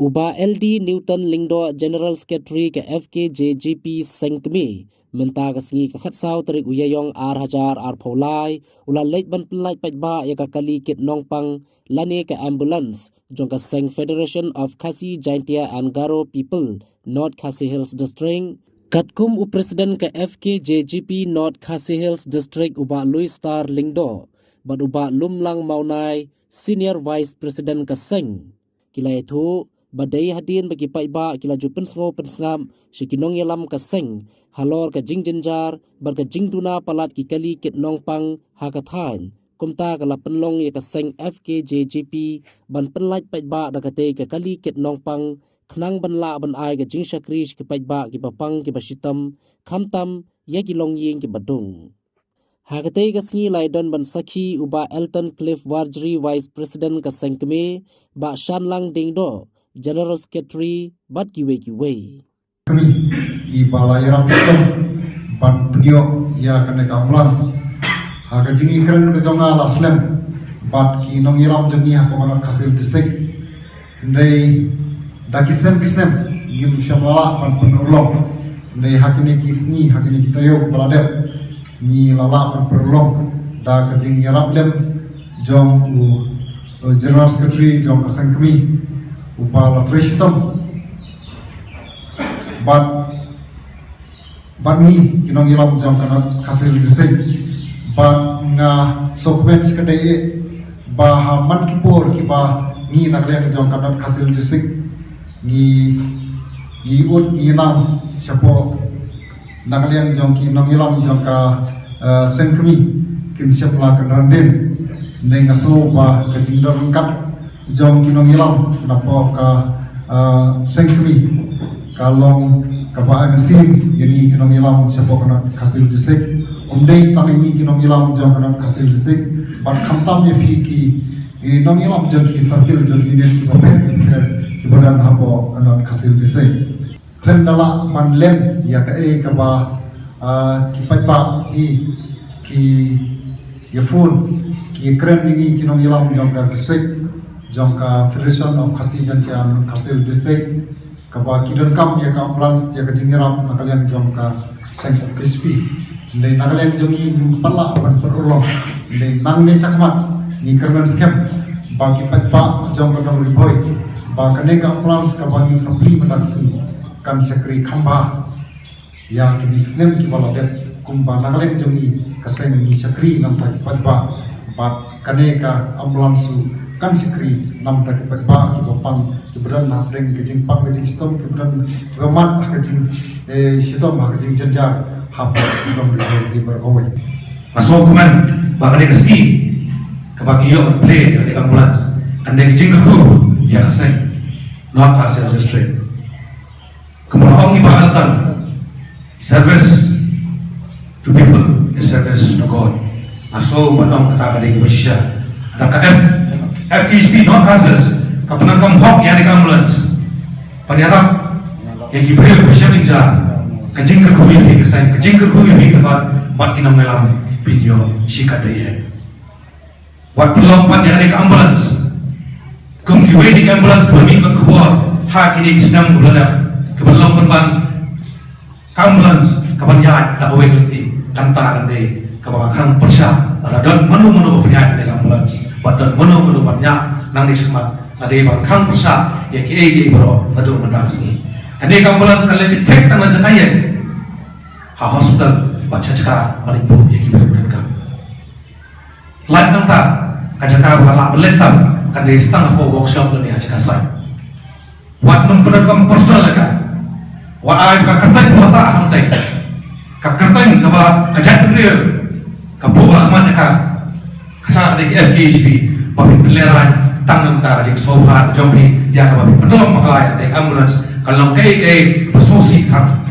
Uba LD Newton Lingdo General Secretary ke FKJGP Sengkmi menta kasngi ka khatsau tarik uyayong R1000 R Paulai ula leit ban pelai pajba ya ka kali kit nongpang lani ka ambulance jong ka Seng Federation of Khasi Jaintia and Garo People North Khasi Hills District katkum u President ke FKJGP North Khasi Hills District uba Louis Star Lingdo bad uba lumlang maunai Senior Vice President ka Seng kila itu badai hadin bagi paiba kila jupen sngo pensngam shikinong yalam ka Seng halor ka jing jenjar bar ka jing duna palat ki kali kit nongpang hakathain kumta kala penlong ya ka Seng FKJGP ban penlait paiba dakate ka kali kit nongpang khnang banla ban ai ka jing shakrish ki paiba ki papang ki basitam khamtam ya ki longying ki badung hakate ka sngi laidon ban sakhi uba Elton Cliff Warjri Vice President ka Sengkme ba Shanlang Dingdo General Secretary bat kiwe kami di balai rapisan ban penyo ya kena ambulans ha jingi keren ke jonga laslam bat ki nong iram jongi ha pamana Khasi District ndai dakisem gim shamala ban penolong ndai hakini kisni hakini kitayo baladep ni lala ban penolong da ke jingi raplem jong General Secretary jong kasangkmi upala treshitam bat ni kinong ilam jam kana Khasi District bat nga sokmets kadai ba haman kipor ki ba ni nagle jam kana Khasi District ni ud ni nam chapo nagle jam ki nong ilam jam ka Sengkmi kim sepla kan randen neng aso ba ka jingdor kat jom kinong ilam napo ka Sengkmi kalong kaba MSC yani kinong ilam siapa kana Khasi District umdei tangi kinong ilam jom kana Khasi District ban khamtam ye fi ki nong ilam jom ki circle jom unit ki bapet ki badan hapo kana Khasi District klen dala man len ya ka kaba ki paipa ki yafun ki kren ni kinong ilam jom ka district jangka Federation of Khasi Jaintia and Khasi District kaba kidon kam ya ka ambulance ya ka jingiram nakalian jangka Seng FSP ndai nakalian jongi pala ban perulong ndai nang ne sakmat ni kerman scam ba ki patpa jangka dong riboy ba kane ka ambulance ka banging sapli madaksi kan sekri khamba ya ki nixnem ki bala det kumba nakalian jongi ka Seng ni sekri nam ta patpa ba kane ka ambulance kan sikri nam tak ba ki bapang ki beran na reng ke jing pang ke jing stom ki beran gamat ke jing sitom ke jing jenjar ha ba dom di berowai aso kuman ba kane keski ke bagi yo play ke ambulans ande ke jing ku ya Seng North Khasi District kemudian ni ba altan service to people is service to God aso banam kata kade besya ada KM FKJP North Khasi kapanan kam hok yani ambulance panyarap yang kibril besyam inja kajing kerkuwi ni kesan kajing kerkuwi ni kekat bat kinam melam pinyo sikat daya wat pelong pat yani ambulance kum kiwe di ambulance bami kat kubor ha kini kisnam belada kebelong penban ambulance kapan ya tak we ngerti kanta ande kabakang persya radon menu penyakit di ambulance badan menu banyak nang di semat ada bang kang persya ya ki bro ngadu mendaksi ane ambulance kali tek tanah jakayen ha hospital baca cakap malimpu ya ki benar kam lain nanta kajaka bala beletam kan di setengah po workshop dunia jaka sai wat memperan kam personal ka wat ai ka kertai mata hantai ka kertai ka ba kajat real kabu Ahmad ka kata di FKJP papi peleran tangan ta jing sohar jombi ya ka papi penolong maklai di ambulance kalau kai bersosi kan